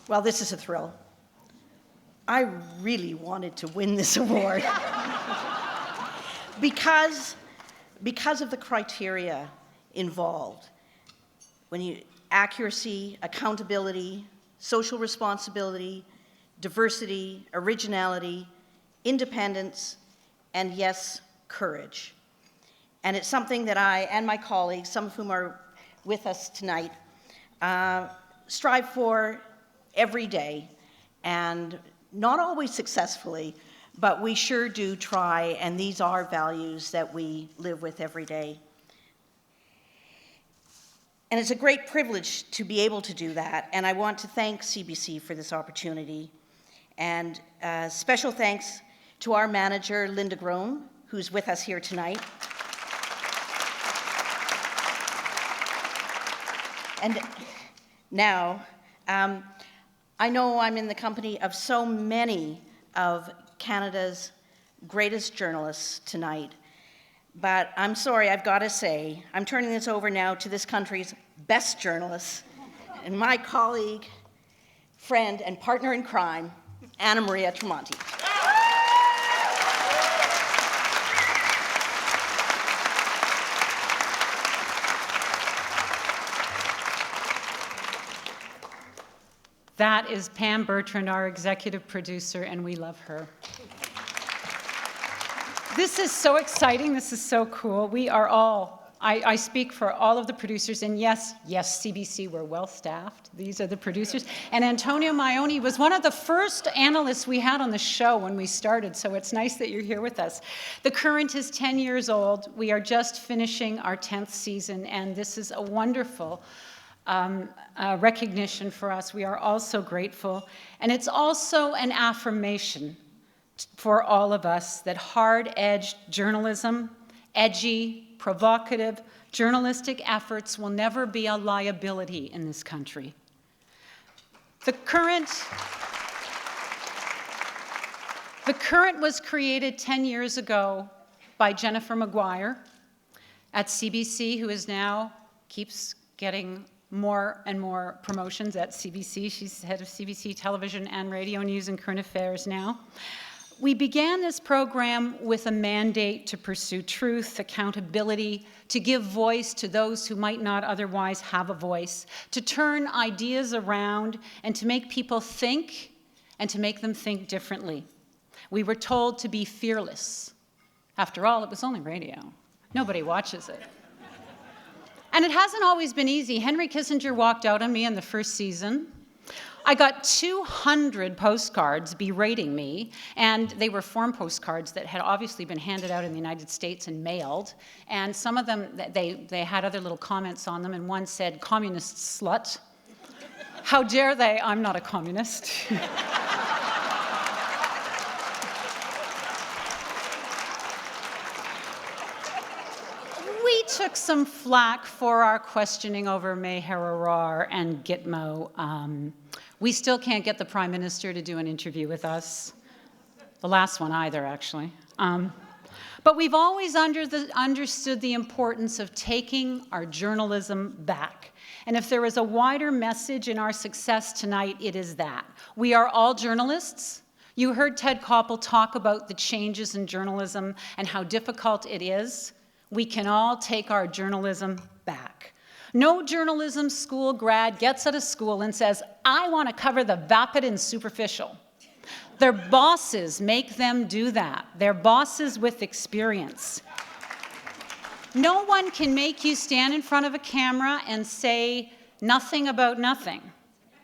Well, this is a thrill. I really wanted to win this award because of the criteria involved. Accuracy, accountability, social responsibility, diversity, originality, independence, and yes, courage. And it's something that I and my colleagues, some of whom are with us tonight, strive for every day, and not always successfully, but we sure do try, and these are values that we live with every day. And it's a great privilege to be able to do that, and I want to thank CBC for this opportunity. And special thanks to our manager, Linda Groen, who's with us here tonight. And now, I know I'm in the company of so many of Canada's greatest journalists tonight, but I'm sorry, I've got to say, I'm turning this over now to this country's best journalist, and my colleague, friend, and partner in crime, Maria Tremonti. That is Pam Bertrand, our executive producer, and we love her. This is so exciting. This is so cool. We are all, I speak for all of the producers, and yes, CBC, we're well-staffed. These are the producers. And Antonio Maioni was one of the first analysts we had on the show when we started, so it's nice that you're here with us. The Current is 10 years old. We are just finishing our 10th season, and this is a wonderful recognition for us. We are also grateful. And it's also an affirmation for all of us that hard-edged journalism, edgy, provocative, journalistic efforts will never be a liability in this country. The Current was created 10 years ago by Jennifer Maguire at CBC, who is now keeps getting more and more promotions at CBC. She's head of CBC Television and Radio News and Current Affairs now. We began this program with a mandate to pursue truth, accountability, to give voice to those who might not otherwise have a voice, to turn ideas around and to make people think and to make them think differently. We were told to be fearless. After all, it was only radio. Nobody watches it. And it hasn't always been easy. Henry Kissinger walked out on me in the first season. I got 200 postcards berating me, and they were form postcards that had obviously been handed out in the United States and mailed. And some of them, they had other little comments on them, and one said, "Communist slut." How dare they? I'm not a communist. We took some flack for our questioning over Meher Arar and Gitmo. We still can't get the Prime Minister to do an interview with us. The last one either, actually. But we've always understood the importance of taking our journalism back. And if there is a wider message in our success tonight, it is that. We are all journalists. You heard Ted Koppel talk about the changes in journalism and how difficult it is. We can all take our journalism back. No journalism school grad gets out of school and says, "I want to cover the vapid and superficial." Their bosses make them do that. They're bosses with experience. No one can make you stand in front of a camera and say nothing about nothing.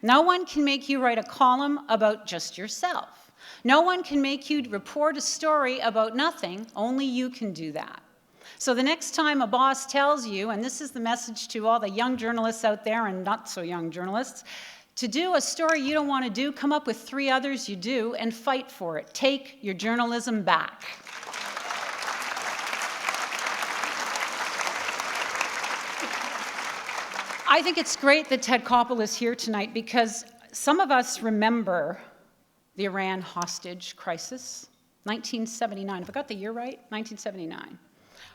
No one can make you write a column about just yourself. No one can make you report a story about nothing. Only you can do that. So the next time a boss tells you, and this is the message to all the young journalists out there and not so young journalists, to do a story you don't want to do, come up with 3 others you do and fight for it. Take your journalism back. I think it's great that Ted Koppel is here tonight because some of us remember the Iran hostage crisis, 1979. Have I got the year right? 1979.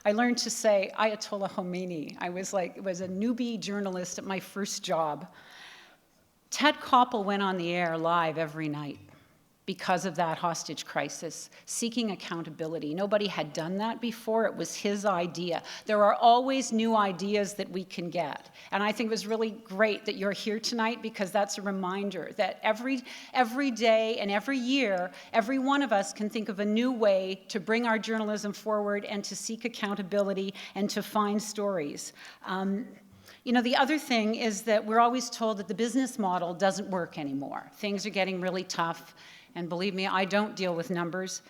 I learned to say Ayatollah Khomeini. I was a newbie journalist at my first job. Ted Koppel went on the air live every night because of that hostage crisis, seeking accountability. Nobody had done that before. It was his idea. There are always new ideas that we can get. And I think it was really great that you're here tonight, because that's a reminder that every day and every year, every one of us can think of a new way to bring our journalism forward and to seek accountability and to find stories. The other thing is that we're always told that the business model doesn't work anymore. Things are getting really tough. And believe me, I don't deal with numbers.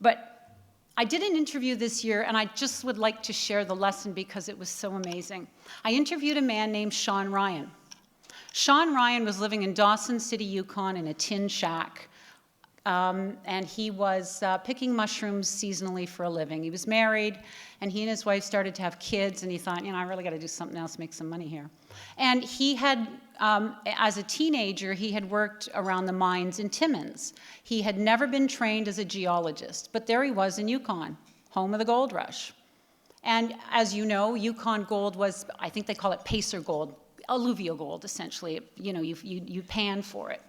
But I did an interview this year, and I just would like to share the lesson because it was so amazing. I interviewed a man named Sean Ryan. Sean Ryan was living in Dawson City, Yukon, in a tin shack. And he was picking mushrooms seasonally for a living. He was married, and he and his wife started to have kids, and he thought, I really got to do something else, make some money here. And he had, as a teenager, he had worked around the mines in Timmins. He had never been trained as a geologist, but there he was in Yukon, home of the gold rush. And as you know, Yukon gold was, I think they call it pacer gold, alluvial gold, essentially. You pan for it.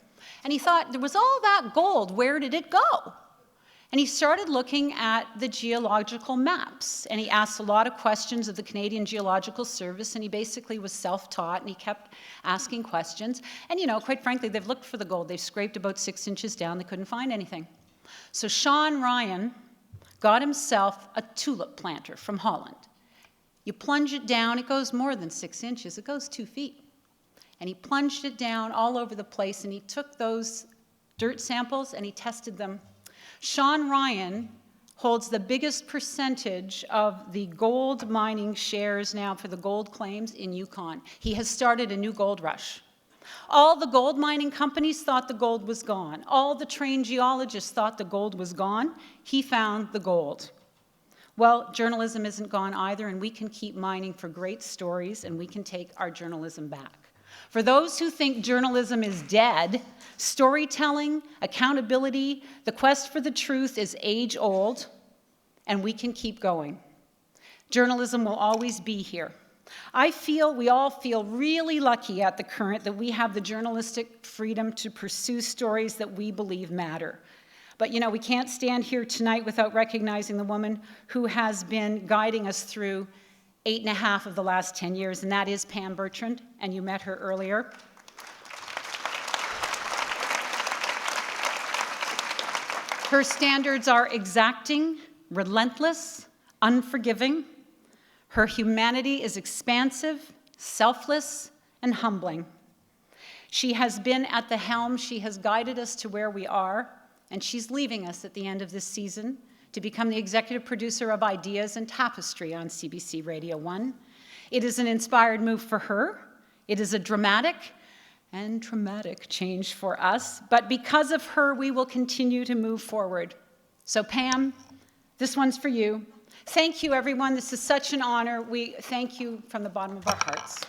And he thought, there was all that gold, where did it go? And he started looking at the geological maps, and he asked a lot of questions of the Canadian Geological Service, and he basically was self-taught, and he kept asking questions. And quite frankly, they've looked for the gold. They've scraped about 6 inches down. They couldn't find anything. So Sean Ryan got himself a tulip planter from Holland. You plunge it down, it goes more than 6 inches. It goes 2 feet. And he plunged it down all over the place, and he took those dirt samples and he tested them. Sean Ryan holds the biggest percentage of the gold mining shares now for the gold claims in Yukon. He has started a new gold rush. All the gold mining companies thought the gold was gone. All the trained geologists thought the gold was gone. He found the gold. Well, journalism isn't gone either, and we can keep mining for great stories, and we can take our journalism back. For those who think journalism is dead, storytelling, accountability, the quest for the truth is age-old, and we can keep going. Journalism will always be here. We all feel really lucky at the Current that we have the journalistic freedom to pursue stories that we believe matter. But we can't stand here tonight without recognizing the woman who has been guiding us through 8.5 of the last 10 years, and that is Pam Bertrand, and you met her earlier. Her standards are exacting, relentless, unforgiving. Her humanity is expansive, selfless, and humbling. She has been at the helm. She has guided us to where we are, and she's leaving us at the end of this season to become the executive producer of Ideas and Tapestry on CBC Radio 1. It is an inspired move for her. It is a dramatic and traumatic change for us, but because of her, we will continue to move forward. So Pam, this one's for you. Thank you, everyone. This is such an honor. We thank you from the bottom of our hearts.